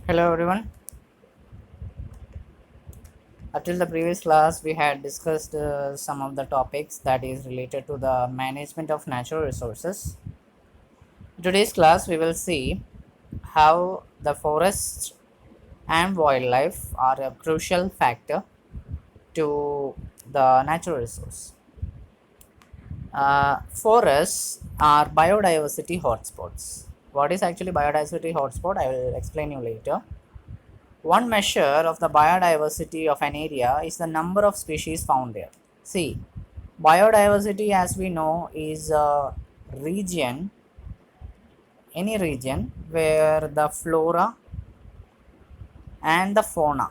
Hello everyone. Until the previous class, we had discussed some of the topics that is related to the management of natural resources. Today's class, we will see how the forests and wildlife are a crucial factor to the natural resource. Forests are biodiversity hotspots. What is actually biodiversity hotspot? I will explain you later. One measure of the biodiversity of an area is the number of species found there. See, biodiversity, as we know, is a region, any region where the flora and the fauna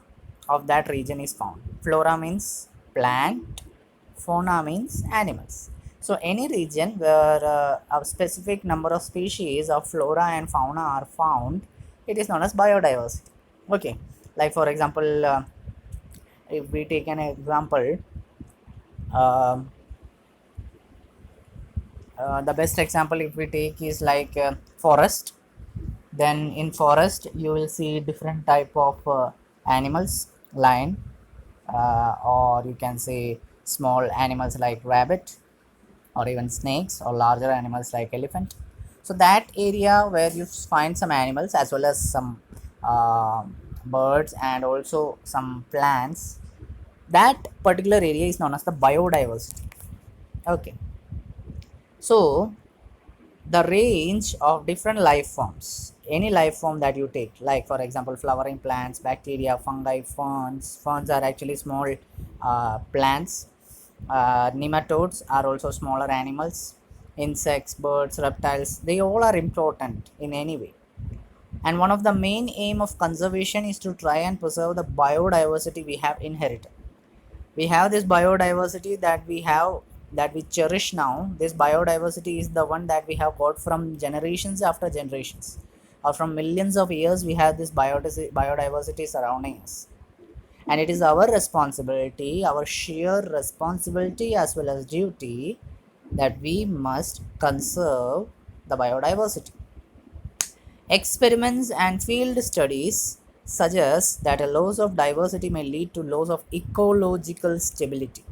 of that region is found. Flora means plant, fauna means animals. So, any region where a specific number of species of flora and fauna are found, it is known as biodiversity. Okay, like for example, if we take an example, um the best example if we take is like forest. Then in forest you will see different type of animals, lion, or you can say small animals like rabbit, or even snakes, or larger animals like elephant. So that area where you find some animals as well as some uh, birds and also some plants, that particular area is known as the biodiversity. Okay, so the range of different life forms, any life form that you take, like for example flowering plants, bacteria, fungi, ferns are actually small plants. Nematodes are also smaller animals. Insects, birds, reptiles, they all are important in any way. And one of the main aim of conservation is to try and preserve the biodiversity we have inherited. We have this biodiversity that we have, that we cherish now. This biodiversity is the one that we have got from generations after generations, or from millions of years. We have this biodiversity surrounding us, and it is our responsibility, our sheer responsibility as well as duty, that we must conserve the biodiversity. Experiments and field studies suggest that a loss of diversity may lead to loss of ecological stability.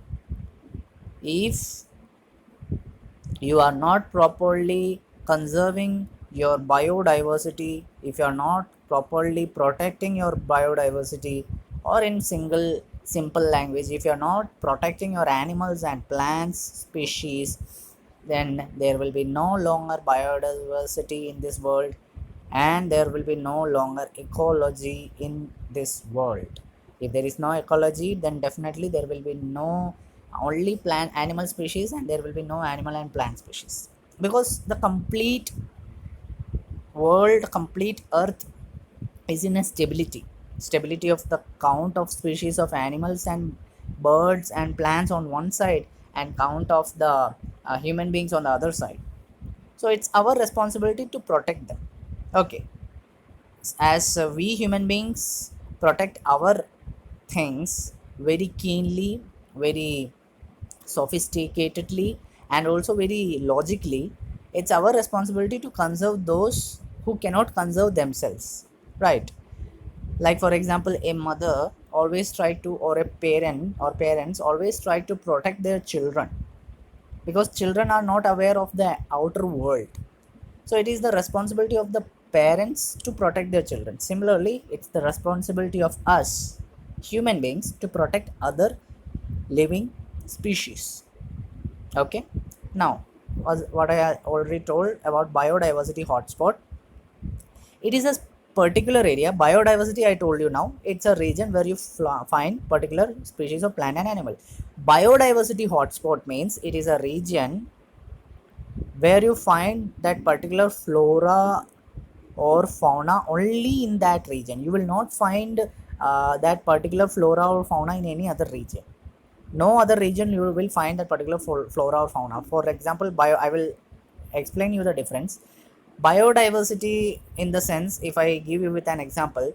If you are not properly conserving your biodiversity, if you are not properly protecting your biodiversity, or in single simple language, if you are not protecting your animals and plants species, then there will be no longer biodiversity in this world, and there will be no longer ecology in this world. If there is no ecology, then definitely there will be no only plant animal species, and there will be no animal and plant species, because the complete world, complete earth is in a stability of the count of species of animals and birds and plants on one side, and count of the human beings on the other side. So it's our responsibility to protect them. Okay, as we human beings protect our things very keenly, very sophisticatedly, and also very logically, it's our responsibility to conserve those who cannot conserve themselves, right? Like for example, a mother always try to, or a parent or parents always try to protect their children, because children are not aware of the outer world. So it is the responsibility of the parents to protect their children. Similarly, it's the responsibility of us human beings to protect other living species. Okay, now, as what I already told about biodiversity hotspot, it is a particular area. Biodiversity, I told you, now it's a region where you find particular species of plant and animal. Biodiversity hotspot means it is a region where you find that particular flora or fauna only in that region. You will not find that particular flora or fauna in any other region. No other region you will find that particular flora or fauna. For example, I will explain you the difference. Biodiversity, in the sense, if I give you with an example,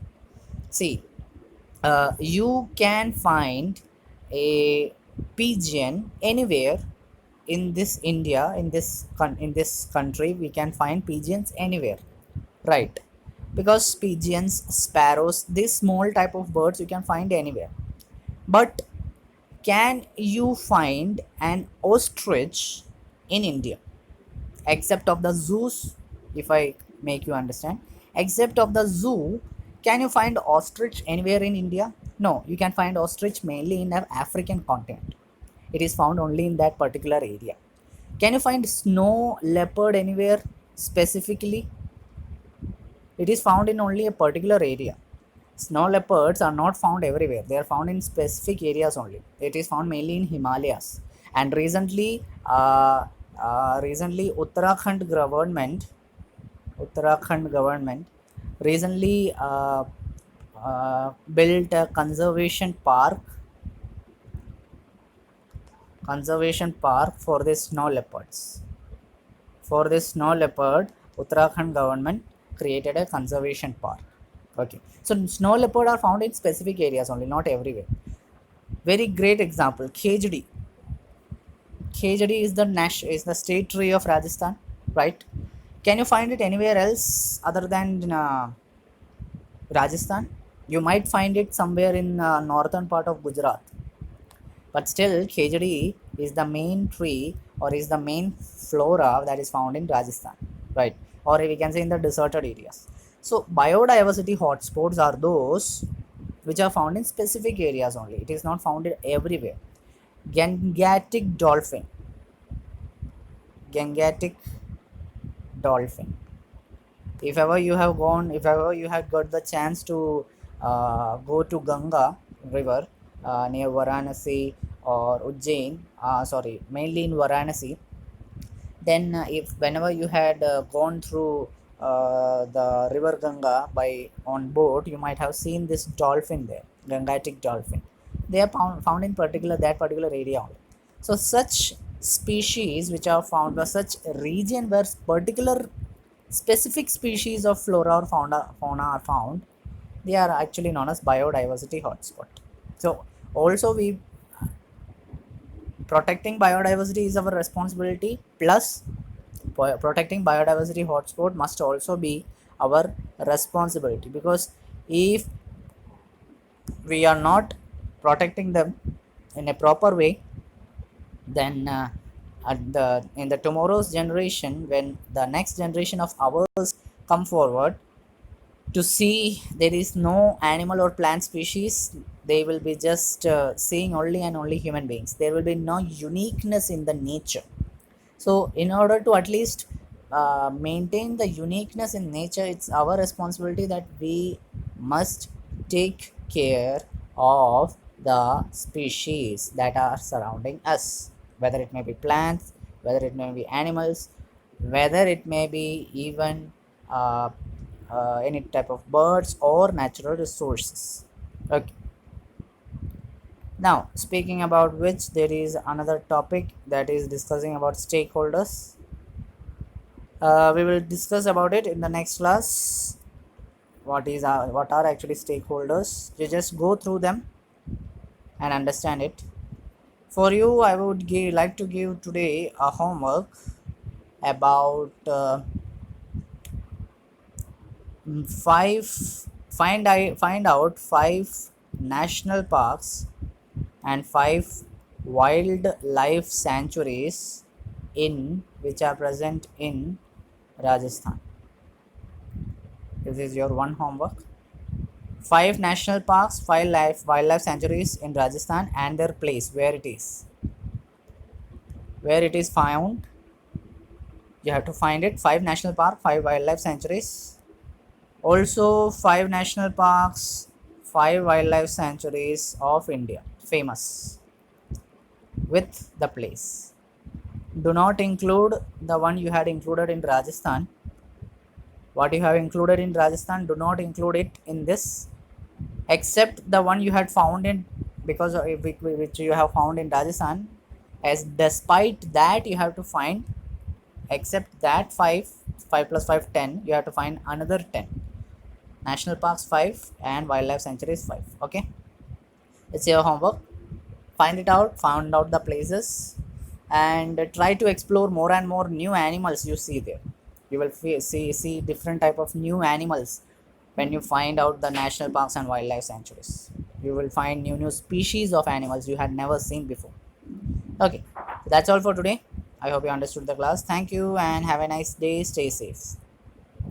see, you can find a pigeon anywhere in this India, in this country. We can find pigeons anywhere, right? because pigeons, sparrows, this small type of birds you can find anywhere. But can you find an ostrich in India? Except of the zoos, if I make you understand, except of the zoo, can you find ostrich anywhere in India? No, you can find ostrich mainly in the African continent. It is found only in that particular area. Can you find snow leopard anywhere specifically? It is found in only a particular area. Snow leopards are not found everywhere. They are found in specific areas only. It is found mainly in Himalayas. And recently Uttarakhand government recently built a conservation park for the snow leopards. For this snow leopard, Uttarakhand government created a conservation park. Okay, so snow leopard are found in specific areas only, not everywhere. Very great example, Khejdi. Khejdi is the state tree of Rajasthan, right? Can you find it anywhere else other than Rajasthan? You might find it somewhere in northern part of Gujarat, but still Khejdi is the main tree or is the main flora that is found in Rajasthan, right? Or we can say in the deserted areas. So biodiversity hotspots are those which are found in specific areas only. It is not found everywhere. Gangetic dolphin. Gangetic dolphin. If ever you have got the chance to go to Ganga river near Varanasi or Ujjain, mainly in Varanasi, then if whenever you had gone through the river Ganga by on boat, you might have seen this dolphin there, Gangetic dolphin. They are found in that particular area only. So such species which are found, or such region where particular specific species of flora or fauna are found, they are actually known as biodiversity hotspot. So also we protecting biodiversity is our responsibility, plus protecting biodiversity hotspot must also be our responsibility, because if we are not protecting them in a proper way, then in the tomorrow's generation, when the next generation of ours come forward to see there is no animal or plant species, they will be just seeing only and only human beings. There will be no uniqueness in the nature. So in order to at least maintain the uniqueness in nature, it's our responsibility that we must take care of the species that are surrounding us, whether it may be plants, whether it may be animals, whether it may be even uh, any type of birds or natural resources. Okay, now speaking about which, there is another topic that is discussing about stakeholders. We will discuss about it in the next class. What are actually stakeholders? You just go through them and understand it. For you, I would like to give today a homework about find out 5 national parks and 5 wildlife sanctuaries which are present in Rajasthan. This is your one homework. 5 national parks, 5 wildlife sanctuaries in Rajasthan and their place, where it is found. You have to find it. 5 national park, 5 wildlife sanctuaries. Also 5 national parks, 5 wildlife sanctuaries of India, famous with the place. Do not include the one you had included in Rajasthan. What you have included in Rajasthan, do not include it in this, except the one you had found in, because of which you have found in Rajasthan. As despite that, you have to find, except that 5 plus 5 10, you have to find another 10 national parks 5 and wildlife sanctuaries 5. Okay, it's your homework. Find out the places, and try to explore more and more new animals you see there. You will see different type of new animals when you find out the national parks and wildlife sanctuaries. You will find new species of animals you had never seen before. Okay, that's all for today. I hope you understood the class. Thank you and have a nice day. Stay safe.